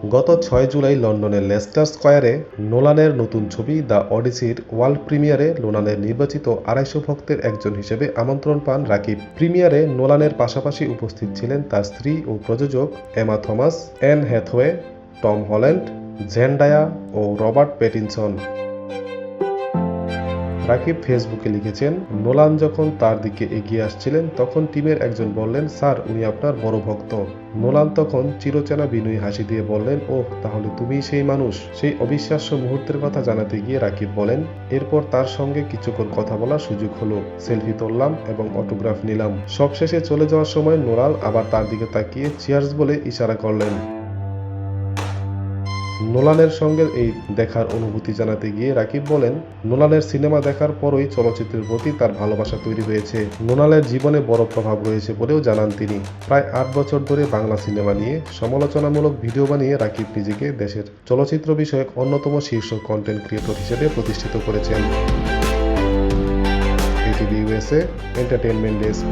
গত ৬ জুলাই লন্ডনের লেস্টার স্কয়ারে নোলানের নতুন ছবি দ্য অডিসির ওয়ার্ল্ড প্রিমিয়ারে নোলানের নির্বাচিত ২৫০ ভক্তের একজন হিসেবে আমন্ত্রণ পান রাকিব। প্রিমিয়ারে নোলানের পাশাপাশি উপস্থিত ছিলেন তার স্ত্রী ও প্রযোজক Emma Thomas, Anne Hathaway, Tom Holland, Zendaya ও রবার্ট প্যাটিনসন। রাকিব ফেসবুকে লিখেছেন, নোলান যখন তার দিকে এগিয়ে আসছিলেন তখন টিমের একজন বললেন, স্যার উনি আপনার বড় ভক্ত। নোলান তখন চিরচেনা বিনয়ী হাসি দিয়ে বললেন, ওহ তাহলে তুমিই সেই মানুষ। সেই অবিশ্বাস্য মুহূর্তের কথা জানাতে গিয়ে রাকিব বলেন, এরপর তার সঙ্গে কিছুক্ষণ কথা বলার সুযোগ হলো, সেলফি তুললাম এবং অটোগ্রাফ নিলাম। সবশেষে চলে যাওয়ার সময় নোলান আবার তার দিকে তাকিয়ে চিয়ার্স বলে ইশারা করলেন। নোলানের সঙ্গে এই দেখার অনুভূতি জানাতে গিয়ে রাকিব বলেন, নোলানের সিনেমা দেখার পরই চলচ্চিত্রের প্রতি তার ভালোবাসা তৈরি হয়েছে। নোলানের জীবনে বড় প্রভাব রয়েছে বলেও জানান তিনি। প্রায় ৮ বছর ধরে বাংলা সিনেমা নিয়ে সমালোচনামূলক ভিডিও বানিয়ে রাকিব নিজেকে দেশের চলচ্চিত্র বিষয়ক অন্যতম শীর্ষ কন্টেন্ট ক্রিয়েটর হিসেবে প্রতিষ্ঠিত করেছেন। ATV USA entertainment desk.